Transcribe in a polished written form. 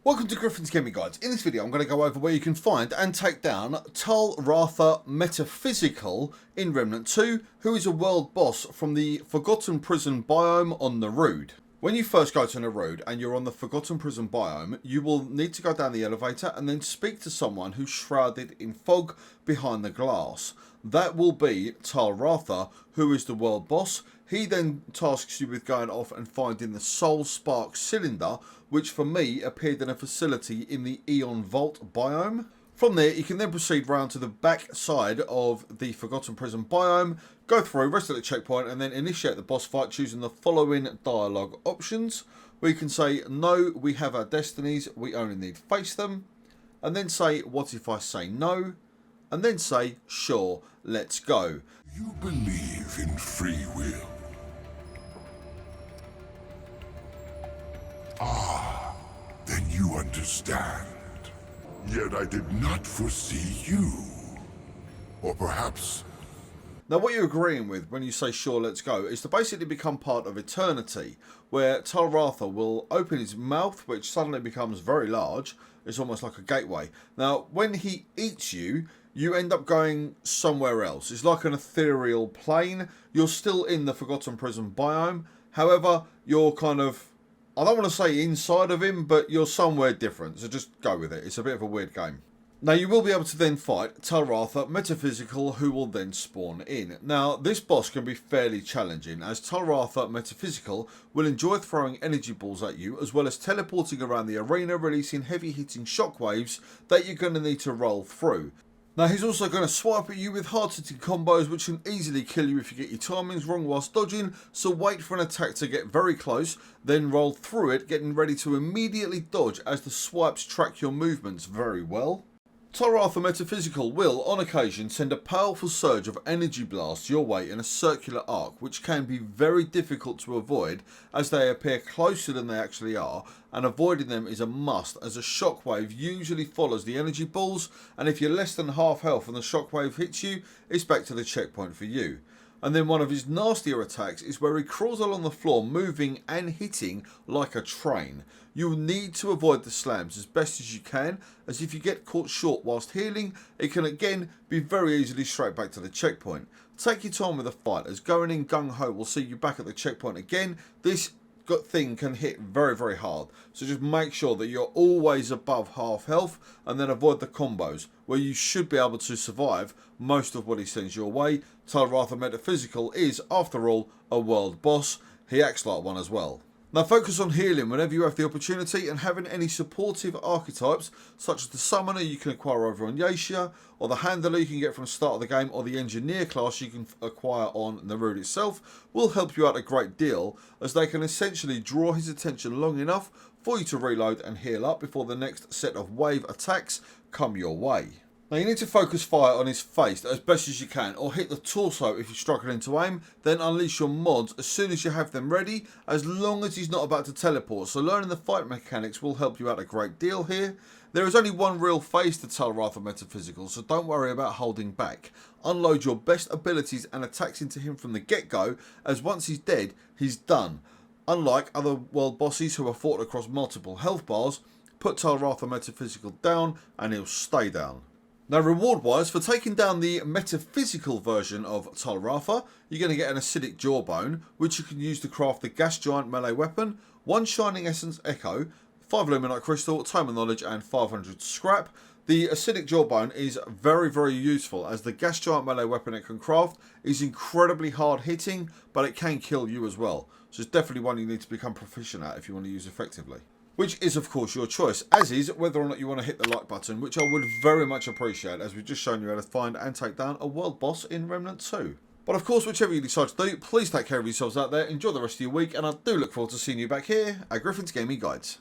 Welcome to Griffin's Gaming Guides. In this video I'm going to go over where you can find and take down Tal Ratha Metaphysical in Remnant 2, who is a world boss from the Forgotten Prison biome on Nerude. When you first go to Nerude and you're on the Forgotten Prison biome, you will need to go down the elevator and then speak to someone who's shrouded in fog behind the glass. That will be Tal Ratha, who is the world boss. He then tasks you with going off and finding the Soul Spark cylinder, which for me appeared in a facility in the Eon Vault biome. From there, you can then proceed round to the back side of the Forgotten Prison biome, go through, rest at the checkpoint, and then initiate the boss fight choosing the following dialogue options, where you can say, "No, we have our destinies, we only need to face them," and then say, "What if I say no?" and then say, "Sure, let's go." You believe in free will. Then you understand. Yet I did not foresee you. Or perhaps... Now what you're agreeing with when you say "sure, let's go" is to basically become part of eternity, where Tal Ratha will open his mouth, which suddenly becomes very large. It's almost like a gateway. Now when he eats you, you end up going somewhere else. It's like an ethereal plane. You're still in the Forgotten Prison biome. However, you're kind of, I don't want to say inside of him, but you're somewhere different. So just go with it. It's a bit of a weird game. Now you will be able to then fight Tal Ratha Metaphysical, who will then spawn in. Now this boss can be fairly challenging, as Tal Ratha Metaphysical will enjoy throwing energy balls at you, as well as teleporting around the arena, releasing heavy hitting shockwaves that you're going to need to roll through. Now he's also going to swipe at you with hard hitting combos which can easily kill you if you get your timings wrong whilst dodging, so wait for an attack to get very close, then roll through it, getting ready to immediately dodge as the swipes track your movements very well. Tal Ratha Metaphysical will, on occasion, send a powerful surge of energy blasts your way in a circular arc, which can be very difficult to avoid as they appear closer than they actually are, and avoiding them is a must as a shockwave usually follows the energy balls, and if you're less than half health and the shockwave hits you, it's back to the checkpoint for you. And then one of his nastier attacks is where he crawls along the floor, moving and hitting like a train. You'll need to avoid the slams as best as you can, as if you get caught short whilst healing, it can again be very easily straight back to the checkpoint. Take your time with the fight, as going in gung-ho will see you back at the checkpoint again. This thing can hit very hard, so just make sure that you're always above half health, and then avoid the combos, where you should be able to survive most of what he sends your way. Tal Ratha Metaphysical is, after all, a world boss. He acts like one as well. Now focus on healing whenever you have the opportunity, and having any supportive archetypes such as the summoner you can acquire over on Yacia, or the handler you can get from the start of the game, or the engineer class you can acquire on Nerude itself will help you out a great deal, as they can essentially draw his attention long enough for you to reload and heal up before the next set of wave attacks come your way. Now you need to focus fire on his face as best as you can, or hit the torso if you're struggling to aim, then unleash your mods as soon as you have them ready, as long as he's not about to teleport, so learning the fight mechanics will help you out a great deal here. There is only one real phase to Tal Ratha Metaphysical, so don't worry about holding back. Unload your best abilities and attacks into him from the get-go, as once he's dead, he's done. Unlike other world bosses who are fought across multiple health bars, put Tal Ratha Metaphysical down and he'll stay down. Now reward wise, for taking down the metaphysical version of Tal Ratha, you're going to get an Acidic Jawbone, which you can use to craft the gas giant melee weapon, 1 Shining Essence Echo, 5 Luminite Crystal, Tome of Knowledge and 500 Scrap. The Acidic Jawbone is very useful, as the gas giant melee weapon it can craft is incredibly hard hitting, but it can kill you as well. So it's definitely one you need to become proficient at if you want to use effectively. Which is of course your choice, as is whether or not you want to hit the like button, which I would very much appreciate, as we've just shown you how to find and take down a world boss in Remnant 2. But of course, whichever you decide to do, please take care of yourselves out there, enjoy the rest of your week, and I do look forward to seeing you back here at Griffin's Gaming Guides.